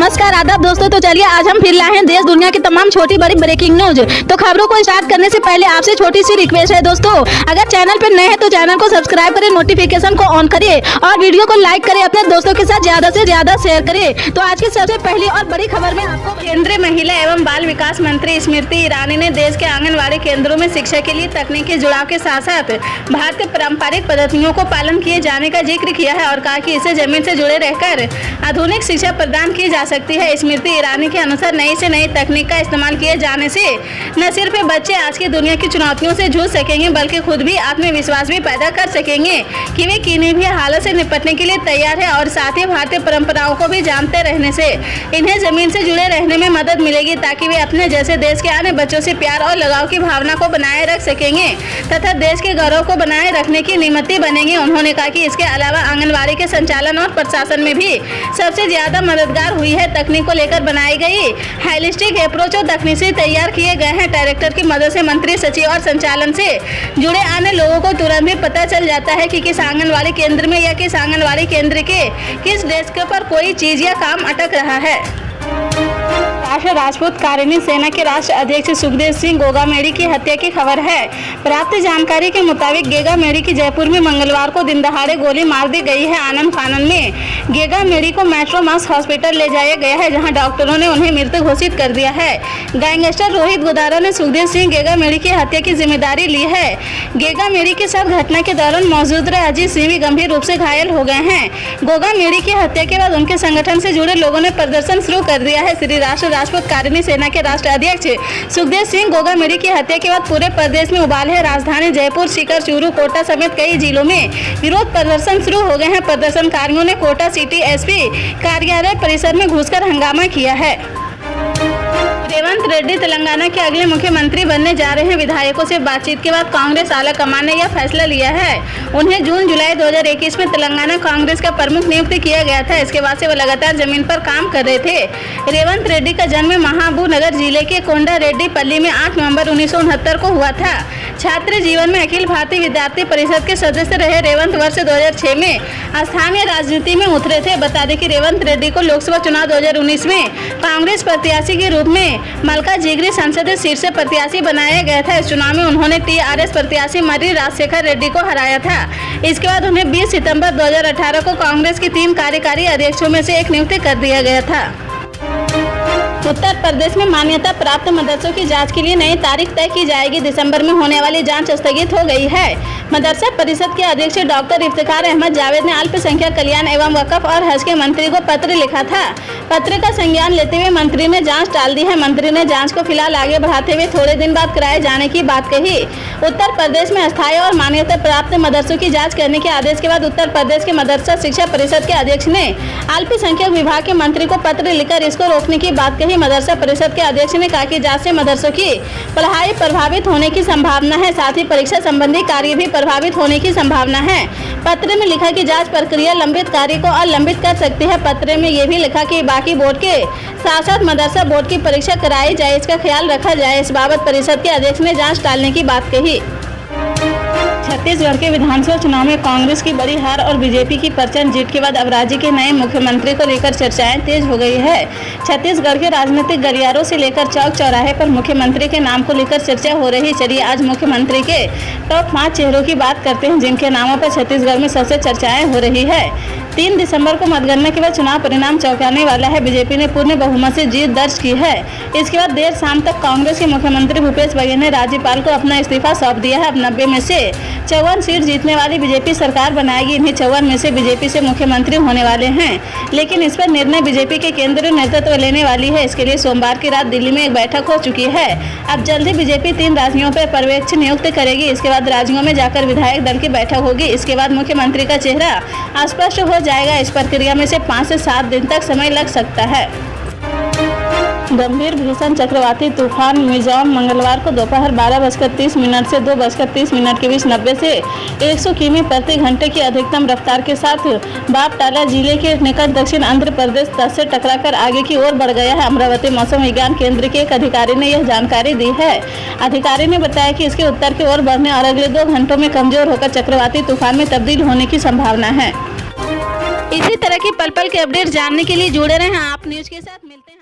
नमस्कार आदाब दोस्तों। तो चलिए आज हम फिर लाए हैं देश दुनिया की तमाम छोटी बड़ी ब्रेकिंग न्यूज। तो खबरों को स्टार्ट करने से पहले आपसे छोटी सी रिक्वेस्ट है दोस्तों, अगर चैनल पर नए हैं तो चैनल को सब्सक्राइब करें, नोटिफिकेशन को ऑन करिए और वीडियो को लाइक करें, अपने दोस्तों के साथ ज्यादा से ज्यादा शेयर करें। तो आज की सबसे पहली और बड़ी खबर में आपको केंद्रीय महिला एवं बाल विकास मंत्री स्मृति ईरानी ने देश के आंगनबाड़ी केंद्रों में शिक्षा के लिए तकनीकी जुड़ाव के साथ साथ भारत के पारंपरिक पद्धतियों को पालन किए जाने का जिक्र किया है और कहा कि इससे जमीन से जुड़े रहकर आधुनिक शिक्षा प्रदान की जा सकती है। स्मृति ईरानी के अनुसार नई से नई तकनीक का इस्तेमाल किए जाने से न सिर्फ बच्चे आज की दुनिया की चुनौतियों से जूझ सकेंगे बल्कि खुद भी आत्मविश्वास भी पैदा कर सकेंगे कि वे किन्हीं भी हालत से निपटने के लिए तैयार है और साथ ही भारतीय परंपराओं को भी जानते रहने से इन्हें जमीन से जुड़े रहने में मदद मिलेगी ताकि वे अपने जैसे देश के अन्य बच्चों से प्यार और लगाव की भावना को बनाए रख सकेंगे तथा देश के गौरव को बनाए रखने की निमित्त बनेंगे। उन्होंने कहा कि इसके अलावा आंगनबाड़ी के संचालन और प्रशासन में भी सबसे ज्यादा मददगार हुई है। तकनीक को लेकर बनाई गई होलिस्टिक अप्रोच और तकनीक से तैयार किए गए हैं डायरेक्टर की मदद से मंत्री सचिव और संचालन से जुड़े अन्य लोगों को तुरंत भी पता चल जाता है कि किस आंगनबाड़ी केंद्र में या किस आंगनबाड़ी केंद्र के किस डेस्क पर कोई चीज या काम अटक रहा है। राष्ट्रीय राजपूत कारिणी सेना के राष्ट्रीय अध्यक्ष सुखदेव सिंह गोगामेड़ी की हत्या की खबर है। प्राप्त जानकारी के मुताबिक गेगामेड़ी की जयपुर में मंगलवार को दिन दहाड़े गोली मार दी गई है। आनंद फानन में गेगामेड़ी को मेट्रो मास हॉस्पिटल ले जाया गया है जहां डॉक्टरों ने उन्हें मृत घोषित कर दिया है। गैंगस्टर रोहित गुदारा ने सुखदेव सिंह गेगामेड़ी की हत्या की जिम्मेदारी ली है। गेगामेड़ी के साथ घटना के दौरान मौजूद रहे अजीत सिंह भी गंभीर रूप से घायल हो गए हैं। गोगामेड़ी की हत्या के बाद उनके संगठन से जुड़े लोगों ने प्रदर्शन शुरू कर दिया है। श्री राष्ट्रीय राजपूत कारिणी सेना के राष्ट्रीय अध्यक्ष सुखदेव सिंह गोगामेड़ी की हत्या के बाद पूरे प्रदेश में उबाल है। राजधानी जयपुर, सीकर, चूरू, कोटा समेत कई जिलों में विरोध प्रदर्शन शुरू हो गए हैं। प्रदर्शनकारियों ने कोटा सिटी एसपी कार्यालय परिसर में घुसकर हंगामा किया है। रेवंत रेड्डी तेलंगाना के अगले मुख्यमंत्री बनने जा रहे हैं। विधायकों से बातचीत के बाद कांग्रेस आला कमान ने यह फैसला लिया है। उन्हें जून जुलाई 2021 में तेलंगाना कांग्रेस का प्रमुख नियुक्त किया गया था। इसके बाद से वो लगातार जमीन पर काम कर रहे थे। रेवंत रेड्डी का जन्म महाबूनगर जिले के कोंडा रेड्डी पल्ली में 8 नवंबर 1969 को हुआ था। छात्र जीवन में अखिल भारतीय विद्यार्थी परिषद के सदस्य रहे रेवंत वर्ष 2006 में स्थानीय राजनीति में उतरे थे। बता दें कि रेवंत रेड्डी को लोकसभा चुनाव 2019 में कांग्रेस प्रत्याशी के रूप में मल्काजिगिरी संसदीय सीट से प्रत्याशी बनाया गया था। इस चुनाव में उन्होंने टीआरएस प्रत्याशी मर्री राजशेखर रेड्डी को हराया था। इसके बाद उन्हें 20 सितंबर 2018 को कांग्रेस की 3 कार्यकारी अध्यक्षों में से एक नियुक्त कर दिया गया था। उत्तर प्रदेश में मान्यता प्राप्त मदरसों की जांच के लिए नई तारीख तय की जाएगी। दिसंबर में होने वाली जांच स्थगित हो गई है। मदरसा परिषद के अध्यक्ष डॉक्टर इफ्तिखार अहमद जावेद ने अल्पसंख्यक कल्याण एवं वक्फ और हज के मंत्री को पत्र लिखा था। पत्र का संज्ञान लेते हुए मंत्री ने जांच टाल दी है। मंत्री ने जांच को फिलहाल आगे बढ़ाते हुए थोड़े दिन बाद कराए जाने की बात कही। उत्तर प्रदेश में अस्थायी और मान्यता प्राप्त मदरसों की जाँच करने के आदेश के बाद उत्तर प्रदेश के मदरसा शिक्षा परिषद के अध्यक्ष ने अल्पसंख्यक विभाग के मंत्री को पत्र लिखकर इसको रोकने की बात कही। मदरसा परिषद के अध्यक्ष ने कहा कि जांच से मदरसों की पढ़ाई प्रभावित होने की संभावना है, साथ ही परीक्षा संबंधी कार्य भी प्रभावित होने की संभावना है। पत्र में लिखा कि जांच प्रक्रिया लंबित कार्य को अलंबित कर सकती है। पत्र में यह भी लिखा कि बाकी बोर्ड के साथ साथ मदरसा बोर्ड की परीक्षा कराई जाए, इसका ख्याल रखा जाए। इस बाबत परिषद के अध्यक्ष ने जांच टालने की बात कही। छत्तीसगढ़ के विधानसभा चुनाव में कांग्रेस की बड़ी हार और बीजेपी की प्रचंड जीत के बाद अब राज्य के नए मुख्यमंत्री को लेकर चर्चाएं तेज हो गई है। छत्तीसगढ़ के राजनीतिक गलियारों से लेकर चौक चौराहे पर मुख्यमंत्री के नाम को लेकर चर्चा हो रही। चलिए आज मुख्यमंत्री के टॉप 5 चेहरों की बात करते हैं जिनके नामों पर छत्तीसगढ़ में सबसे चर्चाएं हो रही है। 3 दिसंबर को मतगणना के बाद चुनाव परिणाम चौंकाने वाला है। बीजेपी ने पूर्ण बहुमत से जीत दर्ज की है। इसके बाद देर शाम तक कांग्रेस के मुख्यमंत्री भूपेश बघेल ने राज्यपाल को अपना इस्तीफा सौंप दिया है। अब 90 में से 54 सीट जीतने वाली बीजेपी सरकार बनाएगी। इन्हीं 54 में से बीजेपी से मुख्यमंत्री होने वाले हैं, लेकिन इस पर निर्णय बीजेपी के केंद्रीय नेतृत्व लेने वाली है। इसके लिए सोमवार की रात दिल्ली में एक बैठक हो चुकी है। अब जल्द ही बीजेपी 3 राज्यों पर पर्यवेक्षक नियुक्त करेगी। इसके बाद राज्यों में जाकर विधायक दल की बैठक होगी। इसके बाद मुख्यमंत्री का चेहरा स्पष्ट हो जाएगा। इस प्रक्रिया में से 5 से 7 दिन तक समय लग सकता है। गंभीर भीषण चक्रवाती तूफान मिजोम मंगलवार को दोपहर 12:30 से 2:30 के बीच 90 से 100 किमी प्रति घंटे की अधिकतम रफ्तार के साथ बापटाला जिले के निकट दक्षिण आंध्र प्रदेश तट से टकराकर आगे की ओर बढ़ गया है। अमरावती मौसम विज्ञान केंद्र के एक अधिकारी ने यह जानकारी दी है। अधिकारी ने बताया कि इसके उत्तर की ओर बढ़ने और अगले 2 घंटों में कमजोर होकर चक्रवाती तूफान में तब्दील होने की संभावना है। इसी तरह की पल पल के अपडेट जानने के लिए जुड़े रहें आप न्यूज़ के साथ। मिलते हैं।